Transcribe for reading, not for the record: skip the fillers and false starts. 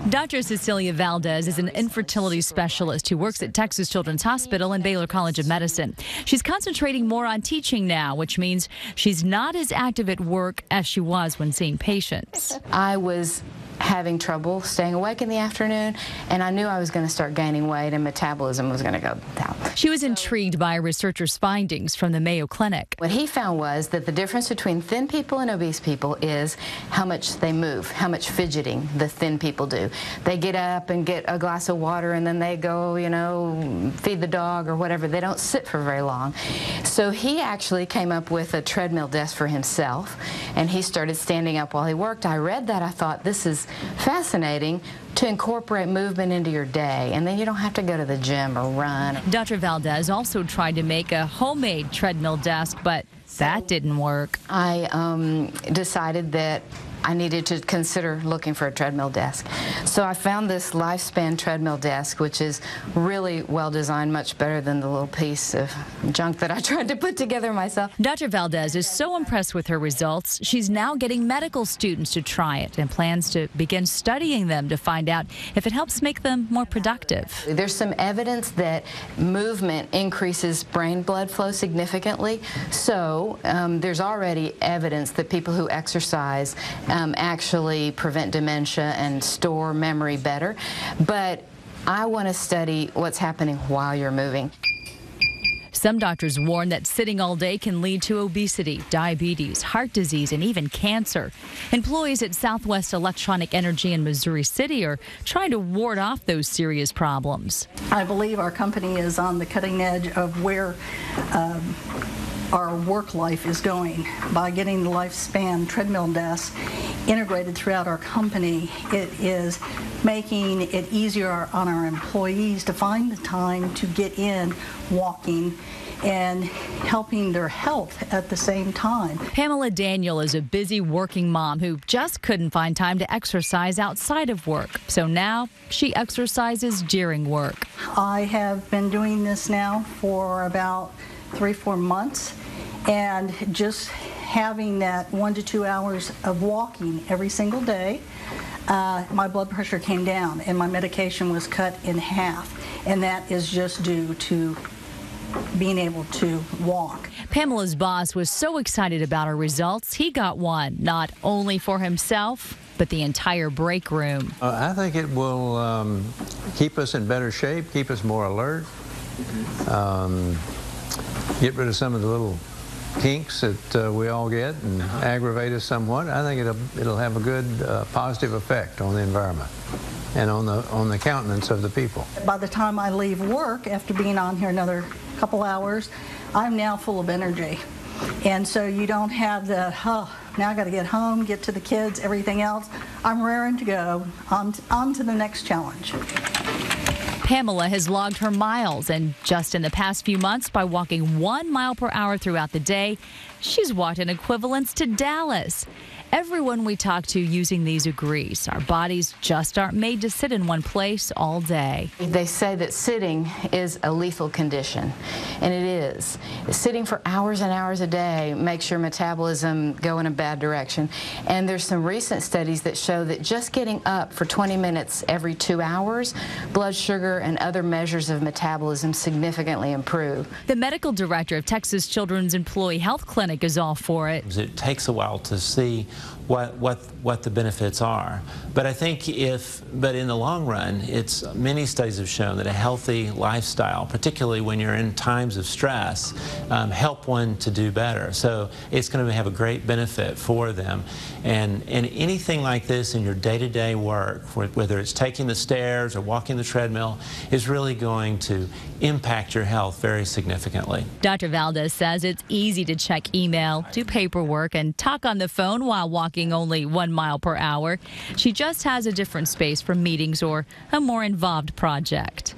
Dr. Cecilia Valdez is an infertility specialist who works at Texas Children's Hospital and Baylor College of Medicine. She's concentrating more on teaching now, which means she's not as active at work as she was when seeing patients. I was having trouble staying awake in the afternoon, and I knew I was going to start gaining weight and metabolism was going to go down. She was intrigued by a researcher's findings from the Mayo Clinic. What he found was that the difference between thin people and obese people is how much they move, how much fidgeting the thin people do. They get up and get a glass of water and then they go, feed the dog or whatever. They don't sit for very long. So he actually came up with a treadmill desk for himself, and he started standing up while he worked. I read that. I thought, this is fascinating to incorporate movement into your day, and then you don't have to go to the gym or run. Dr. Valdez also tried to make a homemade treadmill desk, but that didn't work. I decided that I needed to consider looking for a treadmill desk. So I found this LifeSpan treadmill desk, which is really well designed, much better than the little piece of junk that I tried to put together myself. Dr. Valdez is so impressed with her results, she's now getting medical students to try it and plans to begin studying them to find out if it helps make them more productive. There's some evidence that movement increases brain blood flow significantly. So there's already evidence that people who exercise actually prevent dementia and store memory better. But I want to study what's happening while you're moving. Some doctors warn that sitting all day can lead to obesity, diabetes, heart disease, and even cancer. Employees at Southwest Electronic Energy in Missouri City are trying to ward off those serious problems. I believe our company is on the cutting edge of where our work life is going. By getting the LifeSpan treadmill desk integrated throughout our company, it is making it easier on our employees to find the time to get in walking and helping their health at the same time. Pamela Daniel is a busy working mom who just couldn't find time to exercise outside of work. So now she exercises during work. I have been doing this now for about 3-4 months, and just having that 1 to 2 hours of walking every single day, my blood pressure came down and my medication was cut in half, and that is just due to being able to walk. Pamela's boss was so excited about her results, he got one, not only for himself, but the entire break room. I think it will keep us in better shape, keep us more alert, get rid of some of the little kinks that we all get and aggravate us somewhat. I think it'll have a good positive effect on the environment and on the countenance of the people. By the time I leave work, after being on here another couple hours, I'm now full of energy. And so you don't have the, now I got to get home, get to the kids, everything else. I'm raring to go on to the next challenge. Pamela has logged her miles, and just in the past few months, by walking 1 mile per hour throughout the day, she's walked in equivalence to Dallas. Everyone we talk to using these agrees our bodies just aren't made to sit in one place all day. They say that sitting is a lethal condition, and it is. Sitting for hours and hours a day makes your metabolism go in a bad direction. And there's some recent studies that show that just getting up for 20 minutes every 2 hours, blood sugar and other measures of metabolism significantly improve. The medical director of Texas Children's Employee Health Clinic is all for it. It takes a while to see what the benefits are. But I think but in the long run, many studies have shown that a healthy lifestyle, particularly when you're in times of stress, help one to do better. So it's going to have a great benefit for them. And anything like this in your day-to-day work, whether it's taking the stairs or walking the treadmill, is really going to impact your health very significantly. Dr. Valdez says it's easy to check email, do paperwork, and talk on the phone while walking only 1 mile per hour. She just has a different space for meetings or a more involved project.